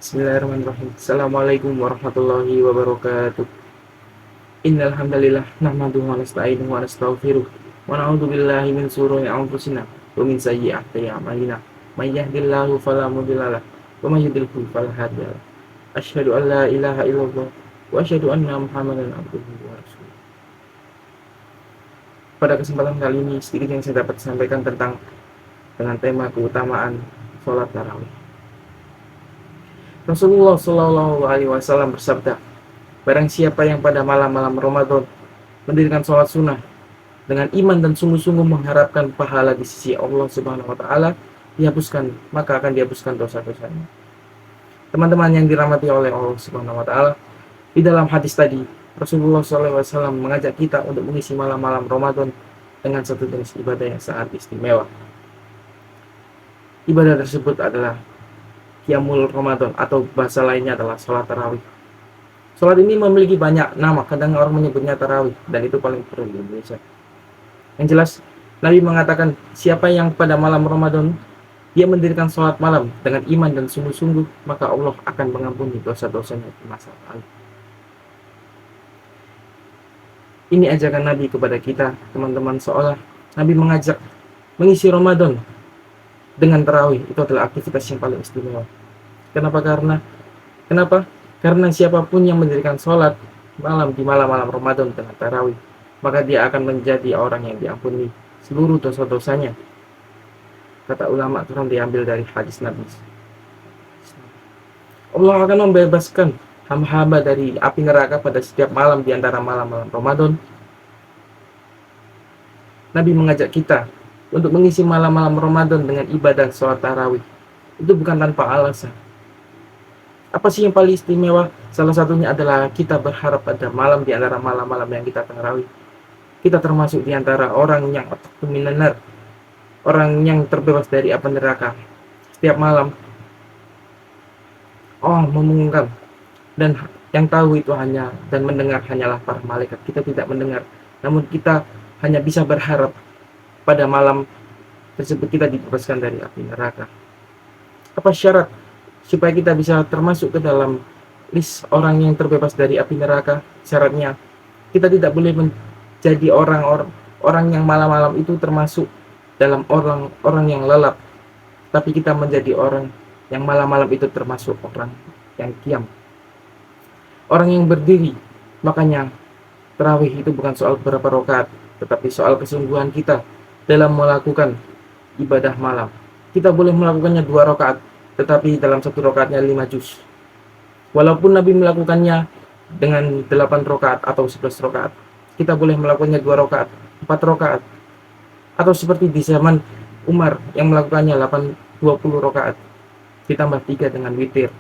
Bismillahirrahmanirrahim. Assalamualaikum warahmatullahi wabarakatuh. Innal hamdalillah nahmaduhu wa nasta'inuhu wa nastaghfiruh wa na'udzu billahi min shururi anfusina wa min sayyi'ati a'malina. May yahdihillahu fala mudhillalah wa may yudhlil fala hadiyalah. Asyhadu an la ilaha illallah wa asyhadu anna Muhammadan abduhu wa rasuluh. Pada kesempatan kali ini sedikit yang saya dapat sampaikan dengan tema keutamaan sholat tarawih. Rasulullah Shallallahu Alaihi Wasallam bersabda, barang siapa yang pada malam-malam Ramadan mendirikan sholat sunnah dengan iman dan sungguh-sungguh mengharapkan pahala di sisi Allah Subhanahu Wa Taala, maka akan dihapuskan dosa-dosanya. Teman-teman yang dirahmati oleh Allah Subhanahu Wa Taala, di dalam hadis tadi Rasulullah Shallallahu Alaihi Wasallam mengajak kita untuk mengisi malam-malam Ramadan dengan satu jenis ibadah yang sangat istimewa. Ibadah tersebut adalah Qiyamul Ramadan atau bahasa lainnya adalah sholat tarawih. Sholat ini memiliki banyak nama, kadang orang menyebutnya tarawih, dan itu paling perlu di Indonesia. Yang jelas, Nabi mengatakan siapa yang pada malam Ramadan dia mendirikan sholat malam dengan iman dan sungguh-sungguh, maka Allah akan mengampuni dosa-dosanya di masa lalu. Ini ajakan Nabi kepada kita, teman-teman, seolah Nabi mengajak mengisi Ramadan dengan tarawih itu adalah aktivitas yang paling istimewa. Kenapa? Karena siapapun yang mendirikan sholat malam di malam-malam Ramadan dengan tarawih, maka dia akan menjadi orang yang diampuni seluruh dosa-dosanya. Kata ulama itu diambil dari hadis Nabi. Allah akan membebaskan hamba-hamba dari api neraka pada setiap malam di antara malam-malam Ramadan. Nabi mengajak kita untuk mengisi malam-malam Ramadan dengan ibadah sholat tarawih. Itu bukan tanpa alasan. Apa sih yang paling istimewa? Salah satunya adalah kita berharap pada malam di antara malam-malam yang kita tarawih. Kita termasuk di antara orang yang milenar, orang yang terbebas dari api neraka. Setiap malam, Allah mengumumkan, dan yang tahu itu hanya dan mendengar hanyalah para malaikat. Kita tidak mendengar, namun kita hanya bisa berharap pada malam tersebut kita dibebaskan dari api neraka. Apa syarat supaya kita bisa termasuk ke dalam list orang yang terbebas dari api neraka? Syaratnya kita tidak boleh menjadi orang yang malam-malam itu termasuk dalam orang yang lelap, tapi kita menjadi orang yang malam-malam itu termasuk orang yang qiyam, orang yang berdiri. Makanya tarawih itu bukan soal berapa rakaat, tetapi soal kesungguhan kita dalam melakukan ibadah malam. Kita boleh melakukannya 2 rakaat, tetapi dalam 1 rakaatnya 5 juz. Walaupun Nabi melakukannya dengan 8 rakaat atau 11 rakaat, kita boleh melakukannya 2 rakaat, 4 rakaat, atau seperti di zaman Umar yang melakukannya 20 rakaat, ditambah 3 dengan witir,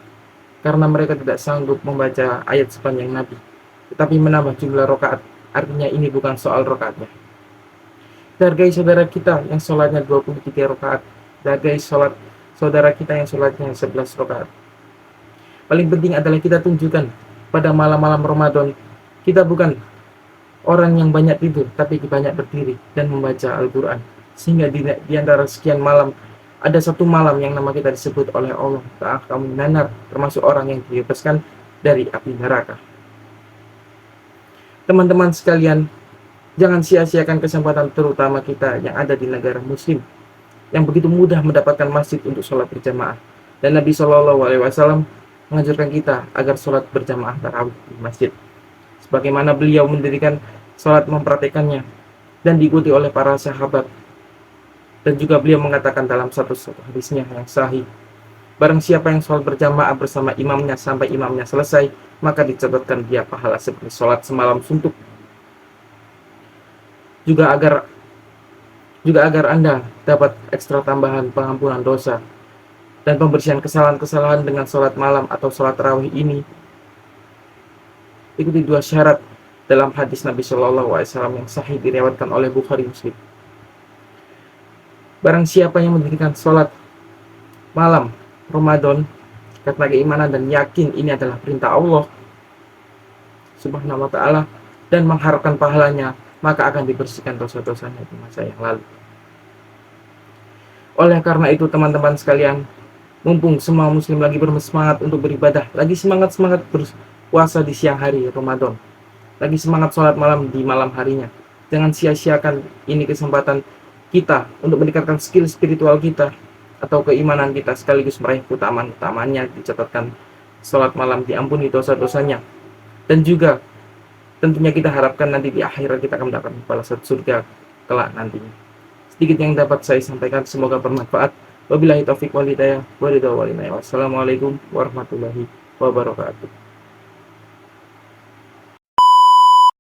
karena mereka tidak sanggup membaca ayat sepanjang Nabi, tetapi menambah jumlah rakaat. Artinya ini bukan soal rakaatnya. Hargai saudara kita yang sholatnya 23 rakaat. Hargai sholat saudara kita yang sholatnya 11 rakaat. Paling penting adalah kita tunjukkan pada malam-malam Ramadan, kita bukan orang yang banyak tidur, tapi banyak berdiri dan membaca Al-Quran. Sehingga di antara sekian malam, ada satu malam yang nama kita disebut oleh Allah, kamu nanar, termasuk orang yang dibebaskan dari api neraka. Teman-teman sekalian, jangan sia-siakan kesempatan terutama kita yang ada di negara muslim yang begitu mudah mendapatkan masjid untuk sholat berjamaah. Dan Nabi Shallallahu Alaihi Wasallam mengajarkan kita agar sholat berjamaah tarawih di masjid, sebagaimana beliau mendirikan sholat mempraktekannya dan diikuti oleh para sahabat. Dan juga beliau mengatakan dalam satu hadisnya yang sahih, barang siapa yang sholat berjamaah bersama imamnya sampai imamnya selesai, maka dicatatkan dia pahala seperti sholat semalam suntuk. Juga agar Anda dapat ekstra tambahan pengampunan dosa dan pembersihan kesalahan-kesalahan dengan sholat malam atau sholat tarawih ini, ikuti 2 syarat dalam hadis Nabi Shallallahu Alaihi Wasallam yang sahih diriwayatkan oleh Bukhari Muslim. Barang siapa yang mendirikan sholat malam Ramadan karena keimanan dan yakin ini adalah perintah Allah Subhanahu Wa Taala dan mengharapkan pahalanya, maka akan dibersihkan dosa-dosanya di masa yang lalu. Oleh karena itu, teman-teman sekalian, Mumpung semua muslim lagi bersemangat untuk beribadah, lagi semangat-semangat berpuasa di siang hari Ramadan, lagi semangat sholat malam di malam harinya. Jangan sia-siakan ini kesempatan kita untuk meningkatkan skill spiritual kita atau keimanan kita, sekaligus meraih keutamaan-utamanya, dicatatkan sholat malam, diampuni dosa-dosanya, dan juga tentunya kita harapkan nanti di akhirat kita akan mendapatkan balasan surga kelak nantinya. Sedikit yang dapat saya sampaikan, semoga bermanfaat. Wabillahi taufiq wal hidayah. Wassalamualaikum warahmatullahi wabarakatuh.